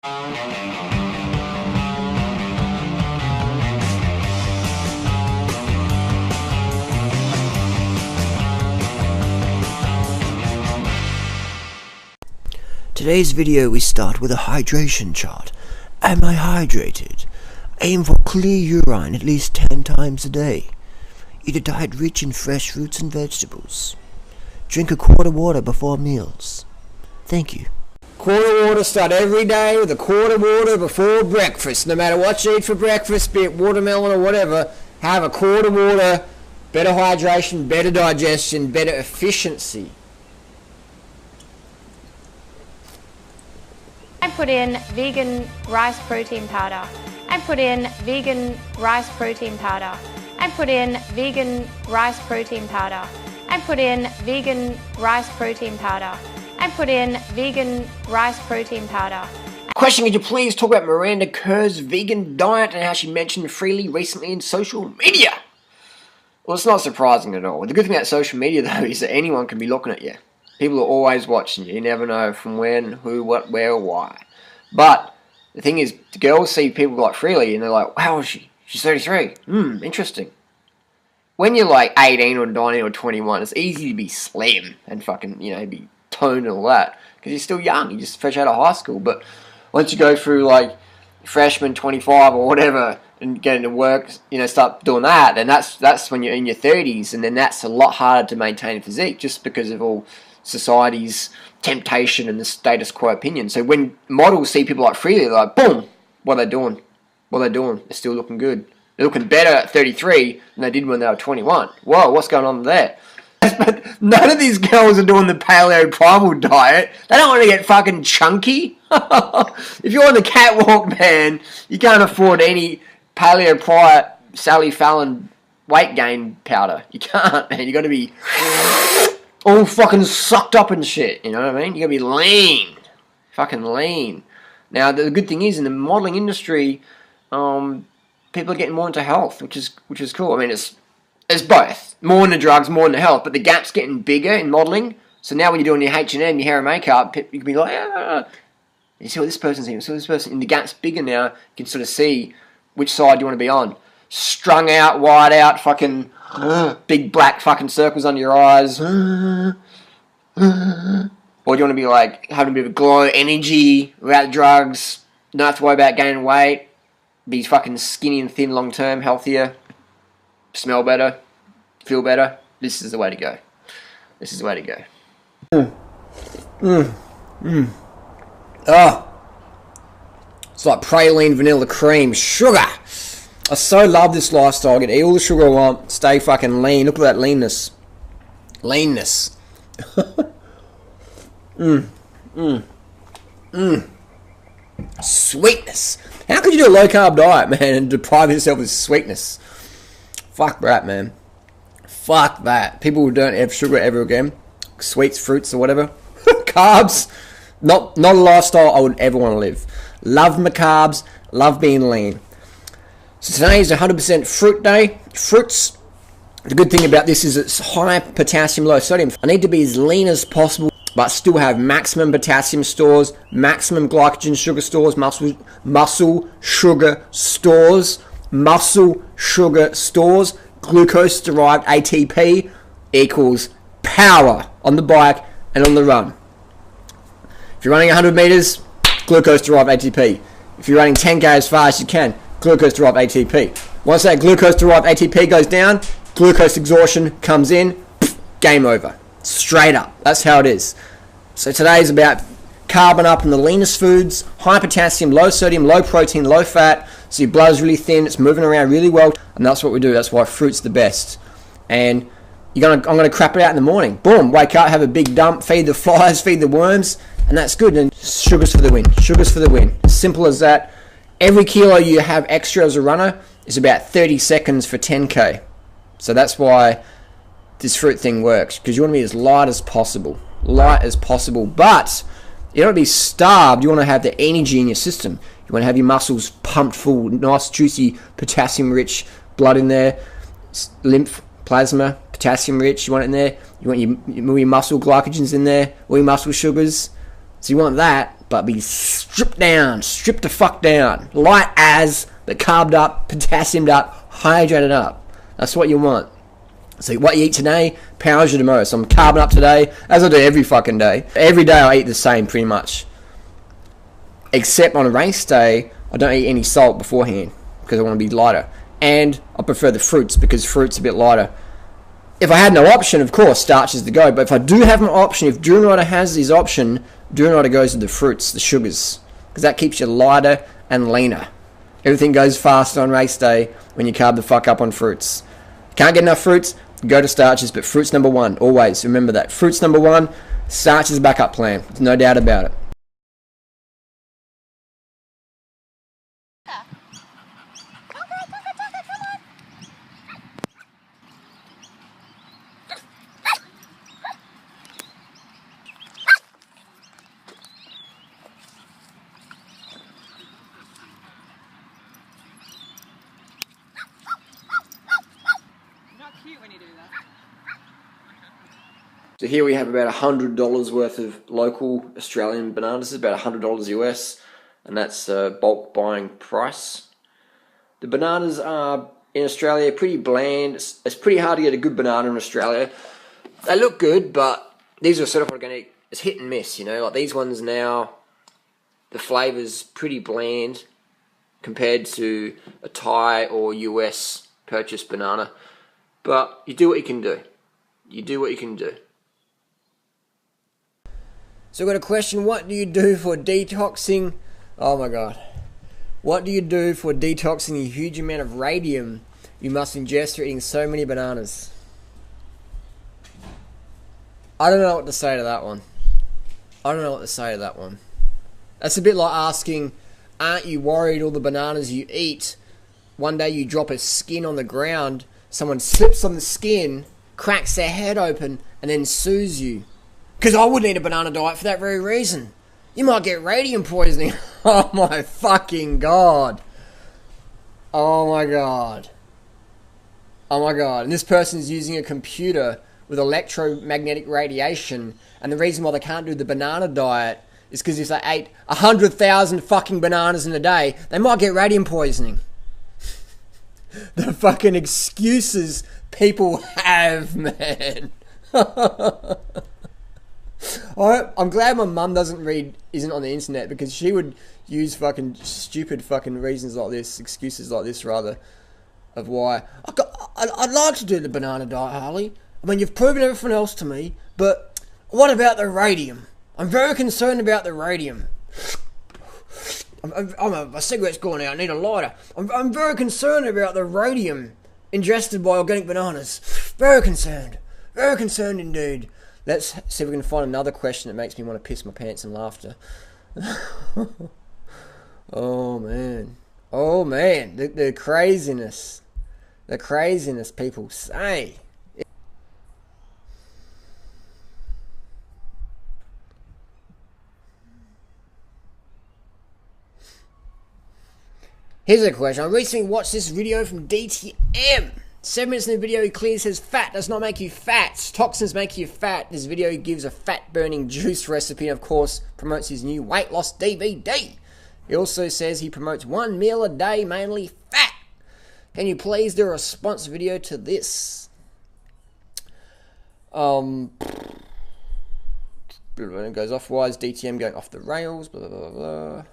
Today's video we start with a hydration chart. Am I hydrated? Aim for clear urine at least 10 times a day. Eat a diet rich in fresh fruits and vegetables. Drink a quart of water before meals. Thank you. Quart of water, start every day with a quart of water before breakfast. No matter what you eat for breakfast, be it watermelon or whatever, have a quart of water. Better hydration, better digestion, better efficiency. I put in vegan rice protein powder. I put in vegan rice protein powder. I put in vegan rice protein powder. I put in vegan rice protein powder. I put in vegan rice protein powder. Question, could you please talk about Miranda Kerr's vegan diet and how she mentioned freely recently in social media? Well, it's not surprising at all. The good thing about social media, though, is that anyone can be looking at you. People are always watching you. You never know from when, who, what, where, why. But the thing is, the girls see people like freely and they're like, how is she? She's 33. Interesting. When you're like 18 or 19 or 21, it's easy to be slim and fucking, you know, be toned and all that. Because you're still young. You're just fresh out of high school. But once you go through like freshman 25 or whatever and get into work, you know, start doing that, then that's when you're in your 30s. And then that's a lot harder to maintain a physique just because of all society's temptation and the status quo opinion. So when models see people like freely, they're like, boom, what are they doing? What are they doing? They're still looking good. They're looking better at 33 than they did when they were 21. Whoa, what's going on there? But none of these girls are doing the paleo primal diet. They don't want to get fucking chunky. If you're on the catwalk, man, you can't afford any paleo prior Sally Fallon weight gain powder. You can't, man. You got to be all fucking sucked up and shit. You know what I mean? You got to be lean. Fucking lean. Now, the good thing is, in the modeling industry, people are getting more into health, which is cool. I mean, it's both. More into drugs, more into health, but the gap's getting bigger in modeling. So now when you're doing your H&M, your hair and makeup, you can be like, you see what this person's doing, so this person, and the gap's bigger now. You can sort of see which side you want to be on. Strung out, wide out, fucking big black fucking circles under your eyes. Or do you want to be like having a bit of a glow, energy, without drugs, don't have to worry about gaining weight, be fucking skinny and thin long term, healthier, smell better, feel better. This is the way to go. This is the way to go. It's like praline vanilla cream. Sugar! I so love this lifestyle. I can eat all the sugar I want, stay fucking lean. Look at that leanness. Leanness. Sweetness. How could you do a low carb diet, man, and deprive yourself of sweetness? Fuck that, man. Fuck that. People who don't have sugar ever again, sweets, fruits, or whatever, carbs, not a lifestyle I would ever want to live. Love my carbs, love being lean. So today is 100% fruit day. Fruits. The good thing about this is it's high potassium, low sodium. I need to be as lean as possible, but still have maximum potassium stores, maximum glycogen sugar stores, muscle sugar stores, glucose-derived ATP equals power on the bike and on the run. If you're running 100 meters, glucose-derived ATP. If you're running 10k as fast as you can, glucose-derived ATP. Once that glucose-derived ATP goes down, glucose exhaustion comes in, game over. Straight up. That's how it is. So today is about carbon up in the leanest foods, high potassium, low sodium, low protein, low fat, so your blood's really thin, it's moving around really well, and that's what we do. That's why fruit's the best. And I'm gonna crap it out in the morning. Boom, wake up, have a big dump, feed the flies, feed the worms, and that's good. And sugars for the win. Sugars for the win. Simple as that. Every kilo you have extra as a runner is about 30 seconds for 10k. So that's why this fruit thing works, because you want to be as light as possible. Light as possible. But you don't want to be starved. You want to have the energy in your system. You want to have your muscles pumped full, nice, juicy, potassium-rich blood in there, lymph, plasma, potassium-rich. You want it in there. You want your muscle glycogens in there, all your muscle sugars. So you want that, but be stripped the fuck down. Light as, but carbed up, potassiumed up, hydrated up. That's what you want. So what you eat today powers you tomorrow. So I'm carbing up today, as I do every fucking day. Every day I eat the same pretty much. Except on a race day, I don't eat any salt beforehand because I want to be lighter. And I prefer the fruits because fruit's a bit lighter. If I had no option, of course, starch is the go. But if I do have an option, if Durianrider has his option, Durianrider goes with the fruits, the sugars. Because that keeps you lighter and leaner. Everything goes faster on race day when you carb the fuck up on fruits. Can't get enough fruits, go to starches, but fruits number one, always. Remember that. Fruits number one, starch is a backup plan. There's no doubt about it. So here we have about $100 worth of local Australian bananas. It's about $100 US, and that's bulk buying price. The bananas are in Australia pretty bland. It's pretty hard to get a good banana in Australia. They look good, but these are sort of organic. It's hit and miss, you know. Like these ones now, the flavour's pretty bland compared to a Thai or US purchased banana. But you do what you can do. You do what you can do. So I've got a question. What do you do for detoxing? Oh my god. What do you do for detoxing the huge amount of radium you must ingest through eating so many bananas? I don't know what to say to that one. That's a bit like asking, aren't you worried all the bananas you eat, one day you drop a skin on the ground, someone slips on the skin, cracks their head open, and then sues you? Because I wouldn't eat a banana diet for that very reason. You might get radium poisoning. Oh my fucking god. Oh my god. And this person's using a computer with electromagnetic radiation, and the reason why they can't do the banana diet is because if they ate 100,000 fucking bananas in a day, they might get radium poisoning. The fucking excuses people have, man. I'm glad my mum isn't on the internet, because she would use fucking stupid fucking reasons like this, excuses like this rather, of why I'd like to do the banana diet, Harley. I mean, you've proven everything else to me, but what about the radium? I'm very concerned about the radium. My cigarette's gone out, I need a lighter. I'm very concerned about the radium ingested by organic bananas. Very concerned indeed. Let's see if we can find another question that makes me want to piss my pants in laughter. Oh man. The craziness. The craziness people say. Here's a question. I recently watched this video from DTM. 7 minutes in the video, he clearly says fat does not make you fat. Toxins make you fat. This video gives a fat-burning juice recipe and, of course, promotes his new weight loss DVD. He also says he promotes 1 meal a day, mainly fat. Can you please do a response video to this? It goes off. Why is DTM going off the rails? Blah, blah, blah, blah.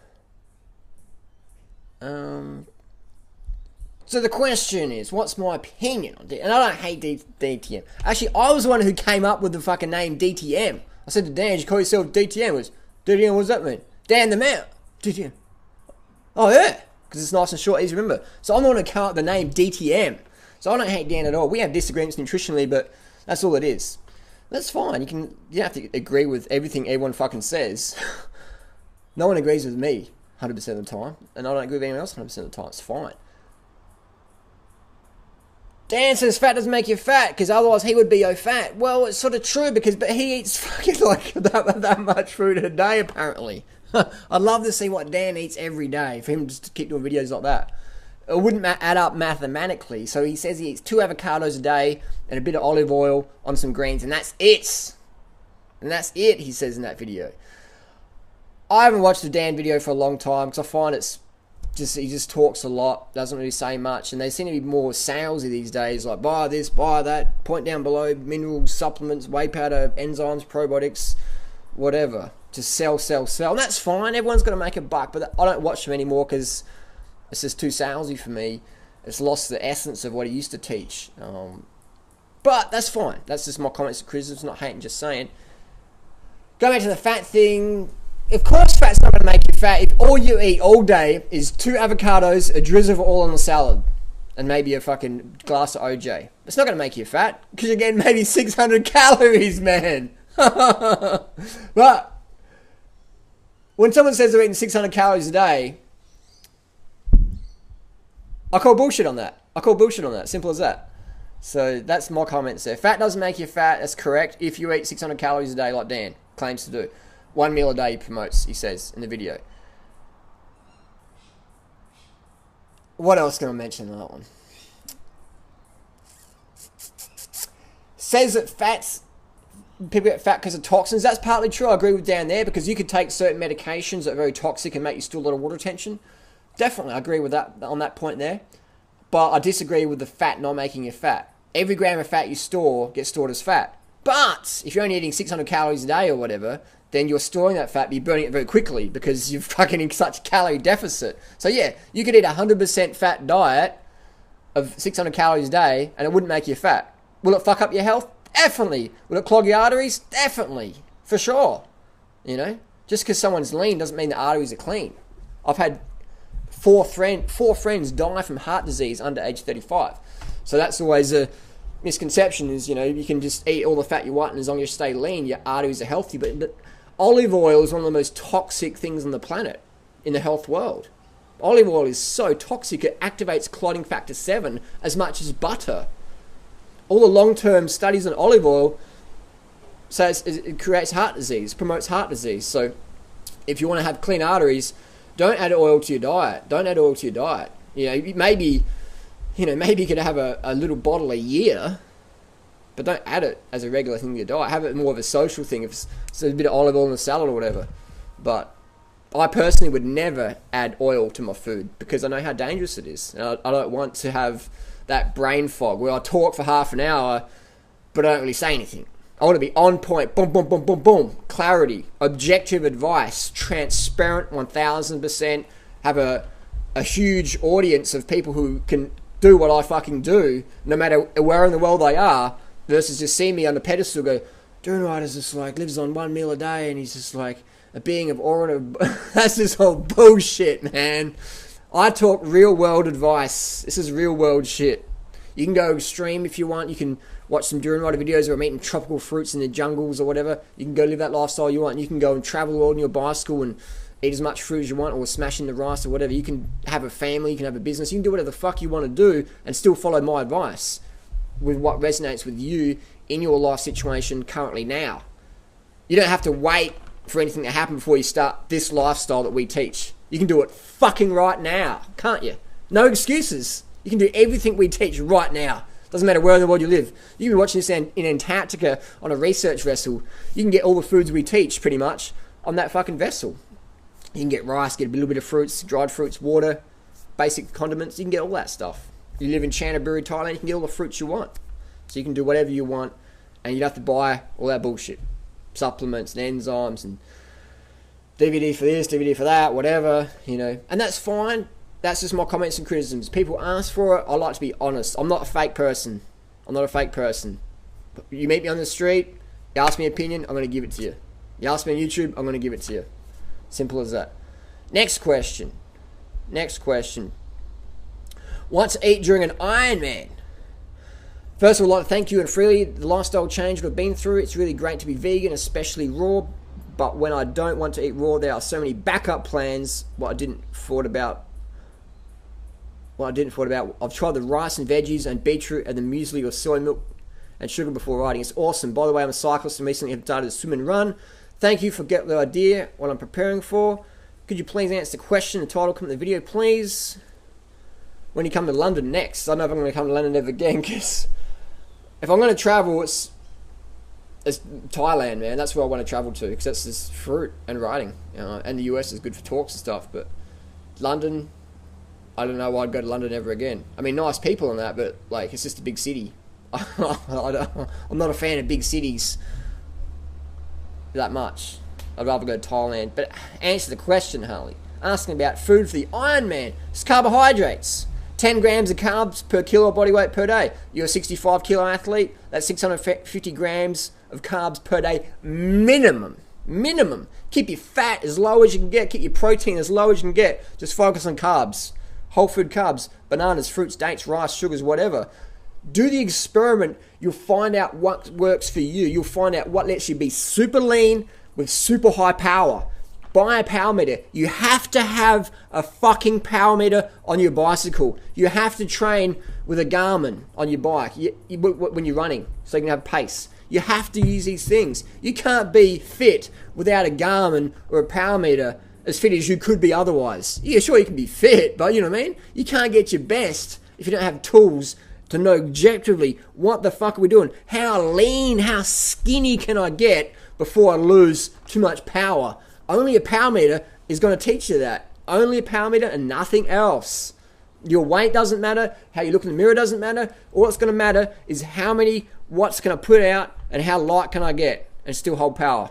So the question is, what's my opinion on DTM? And I don't hate DTM. Actually, I was the one who came up with the fucking name DTM. I said to Dan, you call yourself DTM? DTM, what does that mean? Dan the man. DTM. Oh yeah, because it's nice and short, easy to remember. So I'm the one who came up with the name DTM. So I don't hate Dan at all. We have disagreements nutritionally, but that's all it is. That's fine. You don't have to agree with everything everyone fucking says. No one agrees with me 100% of the time, and I don't agree with anyone else 100% of the time. It's fine. Dan says fat doesn't make you fat, because otherwise he would be fat. Well, it's sort of true, but he eats fucking like that much food a day, apparently. I'd love to see what Dan eats every day, for him just to keep doing videos like that. It wouldn't add up mathematically. So he says he eats 2 avocados a day and a bit of olive oil on some greens, and that's it. And that's it, he says in that video. I haven't watched the Dan video for a long time because I find it's just, he just talks a lot, doesn't really say much, and they seem to be more salesy these days, like buy this, buy that, point down below, minerals, supplements, whey powder, enzymes, probiotics, whatever. Just sell, sell, sell. And that's fine, everyone's got to make a buck, but I don't watch them anymore because it's just too salesy for me. It's lost the essence of what he used to teach. But that's fine. That's just my comments and criticisms, not hating, just saying. Going back to the fat thing, of course fat's not going to make you fat if all you eat all day is 2 avocados, a drizzle of oil on the salad, and maybe a fucking glass of OJ. It's not going to make you fat, because you're getting maybe 600 calories, man. But when someone says they're eating 600 calories a day, I call bullshit on that. Simple as that. So that's my comments there. Fat doesn't make you fat, that's correct, if you eat 600 calories a day like Dan claims to do. 1 meal a day he promotes, he says in the video. What else can I mention on that one? Says that people get fat because of toxins. That's partly true. I agree with Dan there, because you could take certain medications that are very toxic and make you still a lot of water retention. Definitely, I agree with that on that point there. But I disagree with the fat not making you fat. Every gram of fat you store gets stored as fat. But if you're only eating 600 calories a day or whatever, then you're storing that fat, but you're burning it very quickly because you're fucking in such a calorie deficit. So yeah, you could eat a 100% fat diet of 600 calories a day and it wouldn't make you fat. Will it fuck up your health? Definitely. Will it clog your arteries? Definitely. For sure. You know? Just because someone's lean doesn't mean the arteries are clean. I've had four friends die from heart disease under age 35. So that's always a misconception, is, you know, you can just eat all the fat you want and as long as you stay lean, your arteries are healthy. But olive oil is one of the most toxic things on the planet in the health world. Olive oil is so toxic, it activates clotting factor 7 as much as butter. All the long-term studies on olive oil says it creates heart disease, promotes heart disease. So if you want to have clean arteries, don't add oil to your diet. Don't add oil to your diet. You know, maybe you could have a little bottle a year, but don't add it as a regular thing to your diet. Have it more of a social thing. If it's a bit of olive oil in a salad or whatever. But I personally would never add oil to my food because I know how dangerous it is. And I don't want to have that brain fog where I talk for half an hour, but I don't really say anything. I want to be on point, boom, boom, boom, boom, boom, clarity, objective advice, transparent 1000%, have a huge audience of people who can do what I fucking do, no matter where in the world they are, versus just see me on the pedestal go, Durianrider's just like, lives on 1 meal a day, and he's just like a being of aura. That's just all bullshit, man. I talk real world advice. This is real world shit. You can go extreme if you want. You can watch some Durianrider videos where I'm eating tropical fruits in the jungles or whatever. You can go live that lifestyle you want. You can go and travel the world in your bicycle and eat as much fruit as you want, or smash in the rice or whatever. You can have a family, you can have a business, you can do whatever the fuck you want to do and still follow my advice with what resonates with you in your life situation currently now. You don't have to wait for anything to happen before you start this lifestyle that we teach. You can do it fucking right now, can't you? No excuses. You can do everything we teach right now. Doesn't matter where in the world you live. You can be watching this in Antarctica on a research vessel. You can get all the foods we teach pretty much on that fucking vessel. You can get rice, get a little bit of fruits, dried fruits, water, basic condiments. You can get all that stuff. You live in Canterbury, Thailand, you can get all the fruits you want. So you can do whatever you want, and you don't have to buy all that bullshit. Supplements and enzymes and DVD for this, DVD for that, whatever, you know. And that's fine. That's just my comments and criticisms. People ask for it. I like to be honest. I'm not a fake person. You meet me on the street, you ask me an opinion, I'm going to give it to you. You ask me on YouTube, I'm going to give it to you. Simple as that. Next question. Want to eat during an Ironman? First of all, I'd like to thank you and freely the lifestyle change that I've been through. It's really great to be vegan, especially raw. But when I don't want to eat raw, there are so many backup plans. What I didn't thought about. I've tried the rice and veggies and beetroot and the muesli or soy milk and sugar before riding. It's awesome. By the way, I'm a cyclist and recently have started to swim and run. Thank you for getting the idea what I'm preparing for. Could you please answer the question and title come in the video, please? When you come to London next. I don't know if I'm going to come to London ever again, because if I'm going to travel, it's it's Thailand, man. That's where I want to travel to, because that's just fruit and writing. And the US is good for talks and stuff. But London, I don't know why I'd go to London ever again. I mean, nice people and that, but like, it's just a big city. I'm not a fan of big cities that much. I'd rather go to Thailand. But answer the question, Harley. Asking about food for the Iron Man. It's carbohydrates. 10 grams of carbs per kilo of body weight per day. You're a 65 kilo athlete. That's 650 grams of carbs per day minimum. Minimum. Keep your fat as low as you can get. Keep your protein as low as you can get. Just focus on carbs. Whole food carbs. Bananas, fruits, dates, rice, sugars, whatever. Do the experiment. You'll find out what works for you. You'll find out what lets you be super lean with super high power. Buy a power meter. You have to have a fucking power meter on your bicycle. You have to train with a Garmin on your bike when you're running, so you can have pace. You have to use these things. You can't be fit without a Garmin or a power meter as fit as you could be otherwise. Yeah, sure, you can be fit, but you know what I mean? You can't get your best if you don't have tools to know objectively what the fuck are we doing. How lean, how skinny can I get before I lose too much power? Only a power meter is going to teach you that. Only a power meter and nothing else. Your weight doesn't matter. How you look in the mirror doesn't matter. All that's going to matter is how many watts can I put out and how light can I get and still hold power.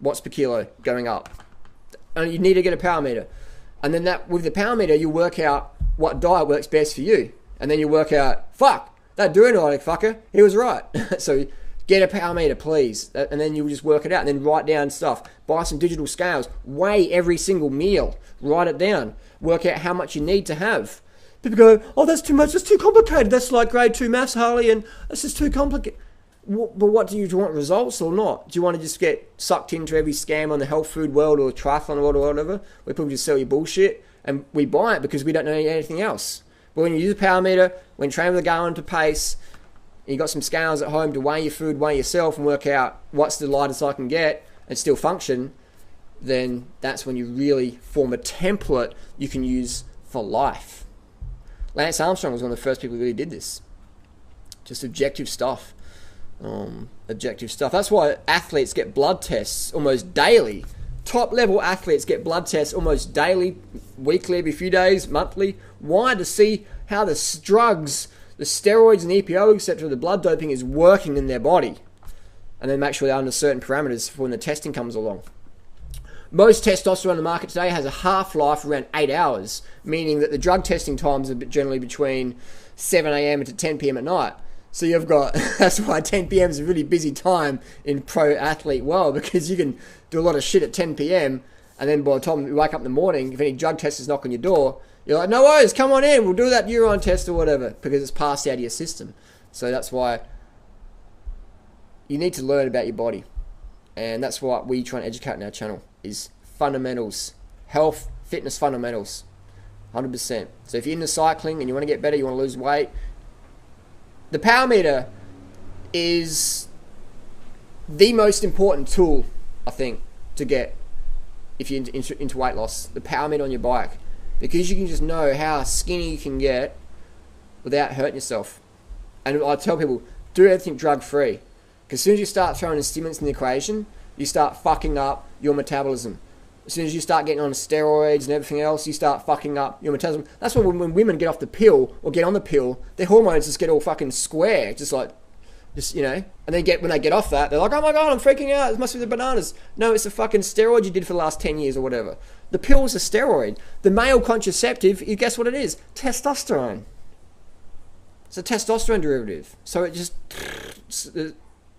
Watts per kilo going up. And you need to get a power meter. And then that with the power meter, you work out what diet works best for you. And then you work out, fuck, that Durianrider fucker, he was right. So get a power meter, please. And then you'll just work it out. And then write down stuff. Buy some digital scales. Weigh every single meal. Write it down. Work out how much you need to have. People go, oh, that's too much. That's too complicated. That's like grade 2 maths, Harley, and that's just too complicated. But what do you want, results or not? Do you want to just get sucked into every scam on the health food world or the triathlon world or whatever, where people just sell you bullshit, and we buy it because we don't know anything else? But when you use a power meter, when you train with a Garmin to pace, and you got some scales at home to weigh your food, weigh yourself, and work out what's the lightest I can get and still function, then that's when you really form a template you can use for life. Lance Armstrong was one of the first people who really did this. Just objective stuff. Objective stuff. That's why athletes get blood tests almost daily. Top level athletes get blood tests almost daily, weekly, every few days, monthly. Why? To see how the drugs, the steroids and EPO, etc., the blood doping is working in their body. And then make sure they're under certain parameters for when the testing comes along. Most testosterone on the market today has a half-life around 8 hours, meaning that the drug testing times are generally between 7 a.m. to 10 p.m. at night. So you've got, that's why 10 p.m. is a really busy time in pro athlete world, because you can do a lot of shit at 10 p.m. and then by the time you wake up in the morning, if any drug testers knock on your door, you're like, no worries, come on in, we'll do that urine test or whatever, because it's passed out of your system. So that's why you need to learn about your body. And that's what we try and educate in our channel, is fundamentals, health, fitness fundamentals, 100%. So if you're into cycling and you want to get better, you want to lose weight, the power meter is the most important tool, I think, to get if you're into weight loss. The power meter on your bike, because you can just know how skinny you can get without hurting yourself. And I tell people, do everything drug-free. Because as soon as you start throwing stimulants in the equation, you start fucking up your metabolism. As soon as you start getting on steroids and everything else, you start fucking up your metabolism. That's why when women get off the pill or get on the pill, their hormones just get all fucking square, just you know. And then when they get off that, they're like, oh my god, I'm freaking out. It must be the bananas. No, it's the fucking steroid you did for the last 10 years or whatever. The pill's a steroid. The male contraceptive, you guess what it is? Testosterone. It's a testosterone derivative. So it just,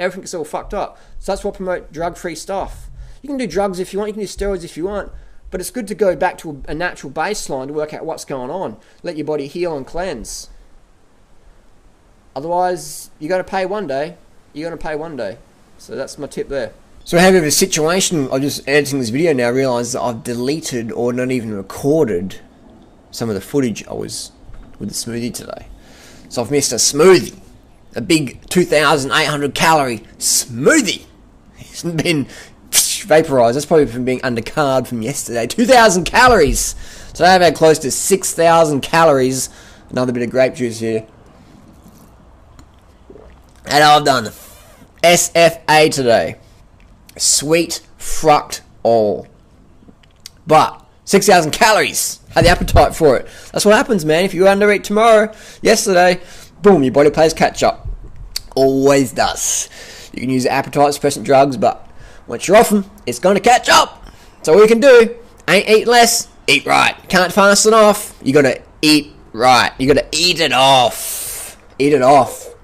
everything gets all fucked up. So that's why I promote drug-free stuff. You can do drugs if you want, you can do steroids if you want, but it's good to go back to a natural baseline to work out what's going on. Let your body heal and cleanse. Otherwise, you're going to pay one day. You're going to pay one day. So that's my tip there. So I have a situation, I'm just editing this video now, realise that I've deleted or not even recorded some of the footage I was with the smoothie today. So I've missed a smoothie. A big 2,800 calorie smoothie. It's been vaporized. That's probably from being undercarb from yesterday. 2,000 calories. So I've had close to 6,000 calories. Another bit of grape juice here. And I've done SFA today. Sweet fruct all. But 6,000 calories. Had the appetite for it. That's what happens, man. If you undereat yesterday, boom, your body plays catch up. Always does. You can use appetite suppressant drugs, but once you're off them, it's going to catch up. So all you can do, ain't eat less, eat right. Can't fast it off. You got to eat right. You got to eat it off. Eat it off.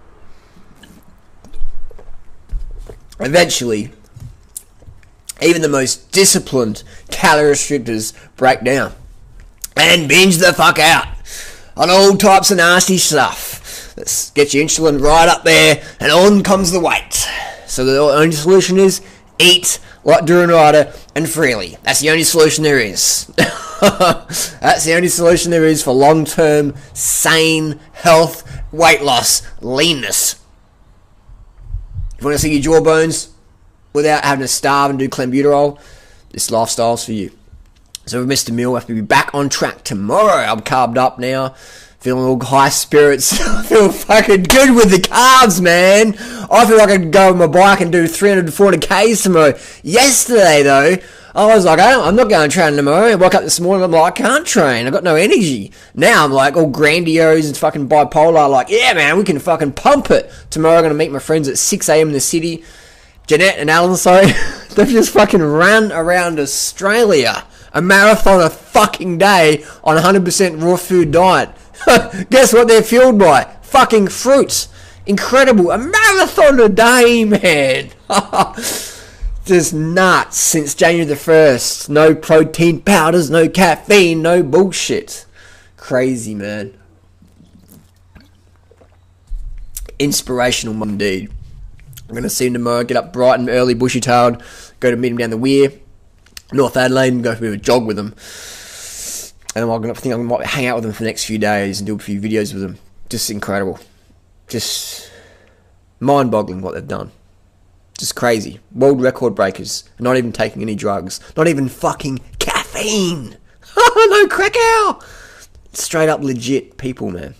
Eventually, even the most disciplined calorie restrictors break down and binge the fuck out on all types of nasty stuff. Let's get your insulin right up there, and on comes the weight. So the only solution is eat like Durianrider and freely. That's the only solution there is. That's the only solution there is for long-term, sane, health, weight loss, leanness. If you want to see your jawbones without having to starve and do clenbuterol, this lifestyle's for you. So we've missed a meal. I have to be back on track tomorrow. I'm carved up now. Feeling all high spirits. I feel fucking good with the carbs, man. I feel like I could go on my bike and do 300 to 400 Ks tomorrow. Yesterday, though, I was like, I'm not going to train tomorrow. I woke up this morning, I'm like, I can't train. I've got no energy. Now I'm like all grandiose and fucking bipolar. Like, yeah, man, we can fucking pump it. Tomorrow I'm going to meet my friends at 6 a.m. in the city. Jeanette and Alan, sorry. They've just fucking run around Australia. A marathon a fucking day on a 100% raw food diet. Guess what they're fueled by? Fucking fruits. Incredible. A marathon a day, man. Just nuts since January the 1st. No protein powders, no caffeine, no bullshit. Crazy, man. Inspirational indeed. I'm going to see him tomorrow, get up bright and early, bushy-tailed, go to meet him down the weir, North Adelaide, and go for a bit of a jog with him. And I think I might hang out with him for the next few days and do a few videos with him. Just incredible. Just mind-boggling what they've done. Just crazy. World record breakers. Not even taking any drugs. Not even fucking caffeine. No crack out. Straight up legit people, man.